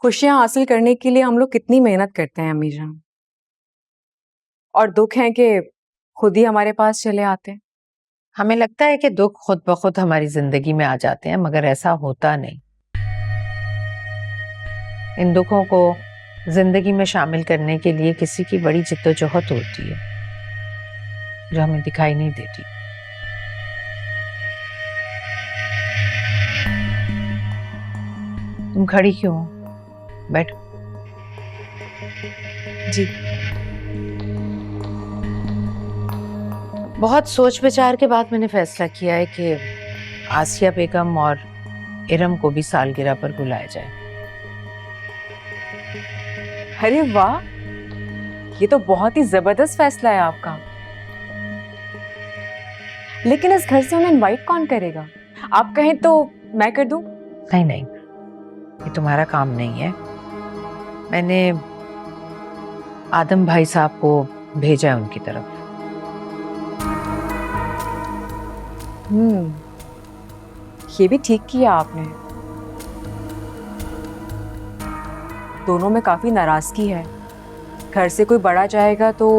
खुशियां हासिल करने के लिए हम लोग कितनी मेहनत करते हैं अम्मी जान, और दुख है कि खुद ही हमारे पास चले आते हैं। हमें लगता है कि दुख खुद ब खुद हमारी जिंदगी में आ जाते हैं, मगर ऐसा होता नहीं। इन दुखों को जिंदगी में शामिल करने के लिए किसी की बड़ी जिद्दोजहद होती है जो हमें दिखाई नहीं देती। तुम खड़ी क्यों हो? बैठो। जी। बहुत सोच विचार के बाद मैंने फैसला किया है कि आसिया बेगम और इरम को भी सालगिरह पर बुलाया जाए। अरे वाह, ये तो बहुत ही जबरदस्त फैसला है आपका। लेकिन इस घर से उन्हें इनवाइट कौन करेगा? आप कहें तो मैं कर दूं? नहीं नहीं, ये तुम्हारा काम नहीं है। मैंने आदम भाई साहब को भेजा है उनकी तरफ। ये भी ठीक किया आपने। दोनों में काफी नाराजगी है। घर से कोई बड़ा जाएगा तो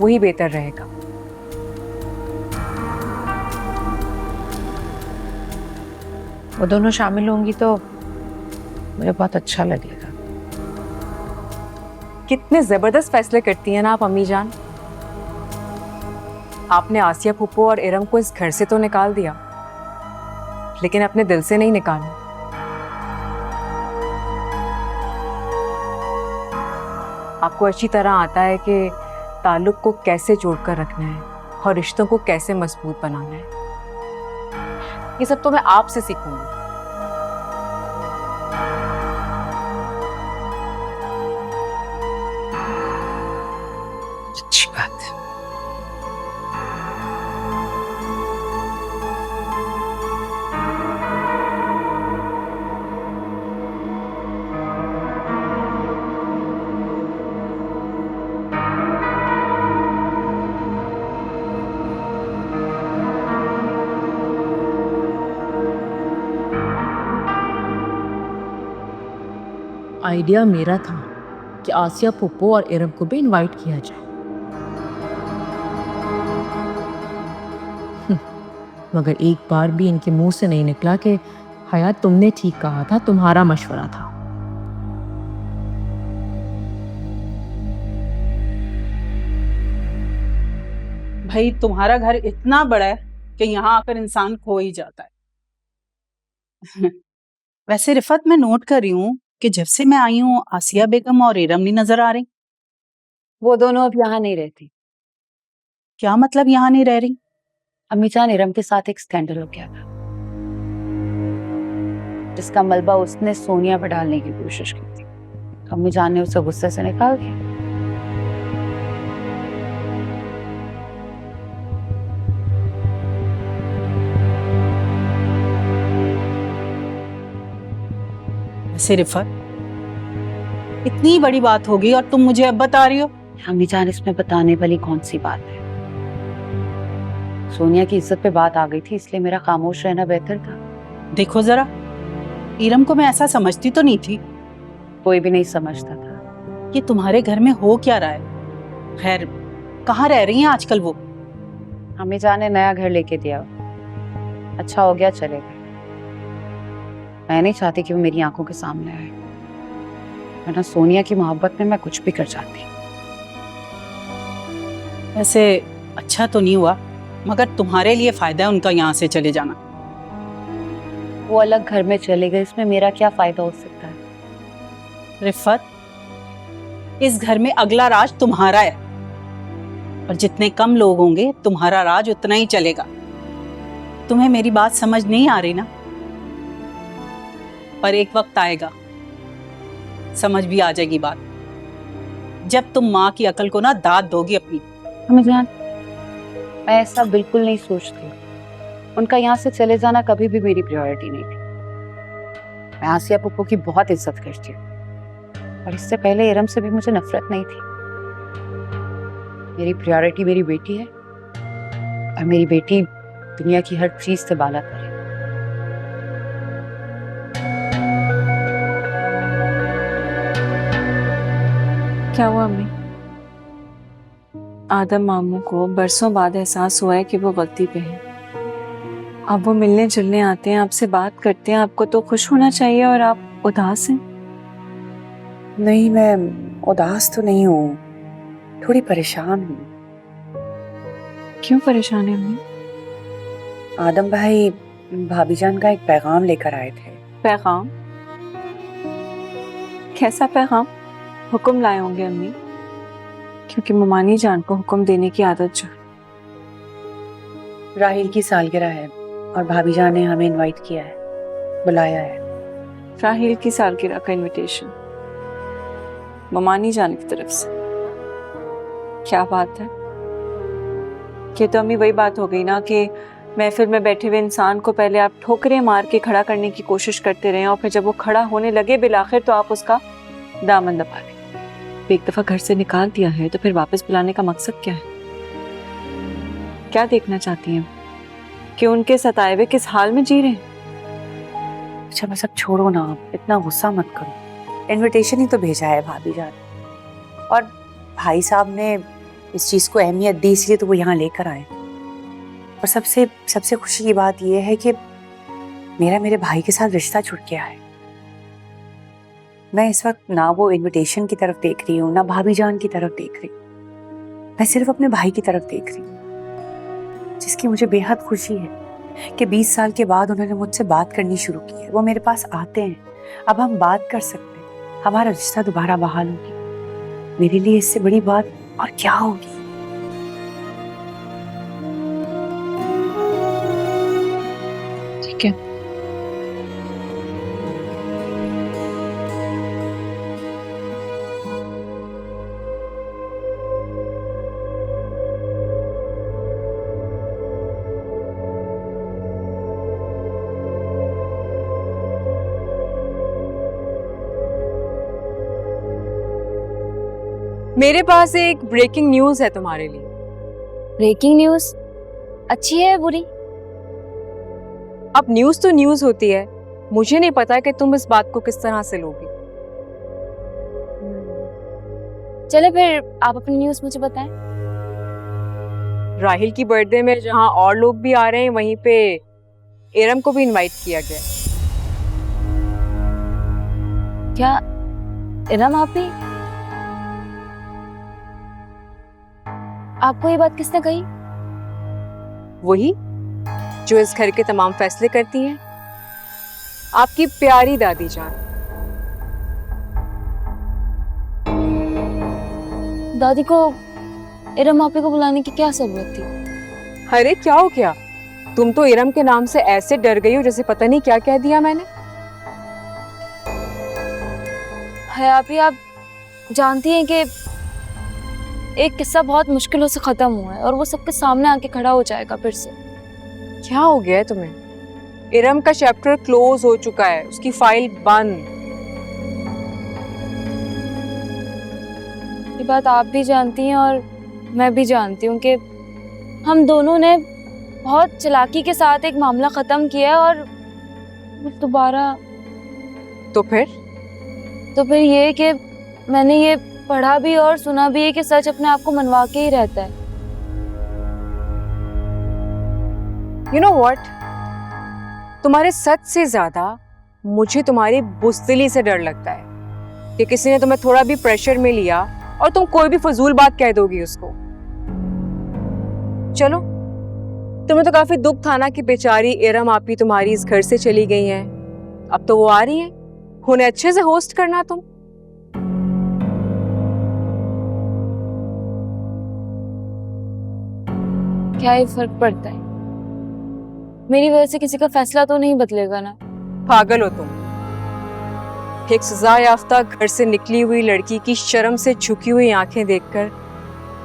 वही बेहतर रहेगा। वो दोनों शामिल होंगी तो मुझे बहुत अच्छा लगेगा। कितने जबरदस्त फैसले करती हैं ना आप अम्मी जान। आपने आसिया फूफो और इरम को इस घर से तो निकाल दिया, लेकिन अपने दिल से नहीं निकाला। आपको अच्छी तरह आता है कि ताल्लुक को कैसे जोड़कर रखना है और रिश्तों को कैसे मजबूत बनाना है। ये सब तो मैं आपसे सीखूंगी। अच्छी बात है। आइडिया मेरा था कि आसिया फूफो और इरम को भी इनवाइट किया जाए। मगर एक बार भी इनके मुंह से नहीं निकला कि हयात तुमने ठीक कहा था, तुम्हारा मशवरा था। भाई तुम्हारा घर इतना बड़ा है कि यहाँ आकर इंसान खो ही जाता है। वैसे रिफत, मैं नोट कर रही हूँ कि जब से मैं आई हूँ आसिया बेगम और इरम नहीं नजर आ रही। वो दोनों अब यहाँ नहीं रहती। क्या मतलब यहाँ नहीं रह रही? अम्मी जान, इरम के साथ एक स्कैंडल हो गया था जिसका मलबा उसने सोनिया पर डालने की कोशिश की थी। अम्मी जान ने उसे गुस्से से निकाल दिया। वैसे रिफत, इतनी बड़ी बात होगी और तुम मुझे अब बता रही हो? अम्मी जान, इसमें बताने वाली कौन सी बात है? सोनिया की इज्जत पे बात आ गई थी, इसलिए मेरा खामोश रहना बेहतर था। देखो जरा, इरम को मैं ऐसा समझती तो नहीं थी। कोई भी नहीं समझता था। कि तुम्हारे घर में हो क्या रहा है। खैर, कहाँ रह रही हैं आजकल वो? अम्मी जान ने नया घर लेके दिया, अच्छा हो गया चले गए। मैं नहीं चाहती कि वो मेरी आंखों के सामने आए, वरना सोनिया की मोहब्बत में मैं कुछ भी कर जाती। वैसे अच्छा तो नहीं हुआ, मगर तुम्हारे लिए फायदा है उनका यहाँ से चले जाना। वो अलग घर में चले गए, इसमें मेरा क्या फायदा हो सकता है? रिफत, इस घर में अगला राज तुम्हारा है, और जितने कम लोग होंगे तुम्हारा राज उतना ही चलेगा। तुम्हें मेरी बात समझ नहीं आ रही ना? पर एक वक्त आएगा, समझ भी आ जाएगी बात, जब तुम माँ की अकल को ना दाद दोगी अपनी। अम्मी जान, मैं ऐसा बिल्कुल नहीं सोचती। उनका यहाँ से चले जाना कभी भी मेरी प्रायोरिटी नहीं थी। मैं आसिया पुप्पो की बहुत इज्जत करती हूँ, और इससे पहले इरम से भी मुझे नफरत नहीं थी। मेरी प्रायोरिटी मेरी बेटी है, और मेरी बेटी दुनिया की हर चीज से बाला करे। क्या हुआ अम्मी? आदम मामू को बरसों बाद एहसास हुआ है कि वो गलती पे है। अब वो मिलने जुलने आते हैं, आपसे बात करते हैं, आपको तो खुश होना चाहिए और आप उदास हैं। नहीं, मैं उदास तो नहीं हूँ, थोड़ी परेशान हूँ। क्यों परेशान है अम्मी? आदम भाई भाभी जान का एक पैगाम लेकर आए थे। पैगाम? कैसा पैगाम? हुक्म लाए होंगे अम्मी, क्योंकि ममानी जान को हुक्म देने की आदत जो है। राहिल की सालगिरह है और भाभी जान ने हमें इनवाइट किया है, बुलाया है। राहिल की सालगिरह का इनविटेशन ममानी जान की तरफ से? क्या बात है। ये तो अम्मी वही बात हो गई ना कि महफिल में बैठे हुए इंसान को पहले आप ठोकरें मार के खड़ा करने की कोशिश करते रहे और फिर जब वो खड़ा होने लगे बिलाखिर तो आप उसका दामन दबा लें। एक दफा घर से निकाल दिया है तो फिर वापस बुलाने का मकसद क्या है? क्या देखना चाहती हैं कि उनके सताए हुए किस हाल में जी रहे हैं? अच्छा बस अब छोड़ो ना, आप इतना गुस्सा मत करो। इनविटेशन ही तो भेजा है भाभी जान, और भाई साहब ने इस चीज़ को अहमियत दी, इसलिए तो वो यहाँ लेकर आए। और सबसे सबसे खुशी की बात यह है कि मेरा मेरे भाई के साथ रिश्ता जुड़ गया है। मैं इस वक्त ना वो इनविटेशन की तरफ देख रही हूँ, ना भाभी जान की तरफ देख रही हूँ, मैं सिर्फ अपने भाई की तरफ देख रही हूँ, जिसकी मुझे बेहद खुशी है कि 20 साल के बाद उन्होंने मुझसे बात करनी शुरू की है। वो मेरे पास आते हैं, अब हम बात कर सकते हैं, हमारा रिश्ता दोबारा बहाल होगी। मेरे लिए इससे बड़ी बात और क्या होगी। ठीक है, मेरे पास एक ब्रेकिंग न्यूज है तुम्हारे लिए। Breaking news? अच्छी है या बुरी? अब न्यूज तो न्यूज होती है, मुझे नहीं पता कि तुम इस बात को किस तरह से लोगी। चले फिर आप अपनी न्यूज मुझे बताएं। राहिल की बर्थडे में जहां और लोग भी आ रहे हैं, वहीं पे इरम को भी इनवाइट किया गया है। क्या इरम आप भी? आपको ये बात किसने कही? वही जो इस घर के तमाम फैसले करती हैं, आपकी प्यारी दादी जान। दादी को इरम आपी को बुलाने की क्या जरूरत थी? अरे क्या हो गया, तुम तो इरम के नाम से ऐसे डर गई हो जैसे पता नहीं क्या कह दिया मैंने। है आपी, आप जानती हैं कि एक किस्सा बहुत मुश्किलों से खत्म हुआ है और वो सबके सामने आके खड़ा हो जाएगा फिर से। क्या हो गया है तुम्हें? इरम का चैप्टर क्लोज हो चुका है, उसकी फाइल बंद। ये बात आप भी जानती हैं और मैं भी जानती हूँ कि हम दोनों ने बहुत चालाकी के साथ एक मामला खत्म किया है और दोबारा। तो फिर ये कि मैंने ये पढ़ा भी और सुना भी है कि सच अपने आप को मनवा के ही रहता है। You know what? तुम्हारे सच से ज्यादा मुझे तुम्हारी बुज़दिली से डर लगता है कि किसी ने तुम्हें थोड़ा भी प्रेशर में लिया और तुम कोई भी फजूल बात कह दोगी उसको। चलो, तुम्हें तो काफी दुख था ना कि बेचारी इरम आपी तुम्हारी इस घर से चली गई हैं। अब तो वो आ रही हैं, उन्हें अच्छे से होस्ट करना तुम। क्या ही फर्क पड़ता है? मेरी वजह से किसी का फैसला तो नहीं बदलेगा ना। पागल हो तुम। एक सजा याफ्ता घर से निकली हुई लड़की की शर्म से झुकी हुई आंखें देखकर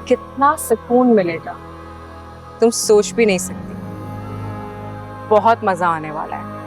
कितना सुकून मिलेगा तुम सोच भी नहीं सकती। बहुत मजा आने वाला है।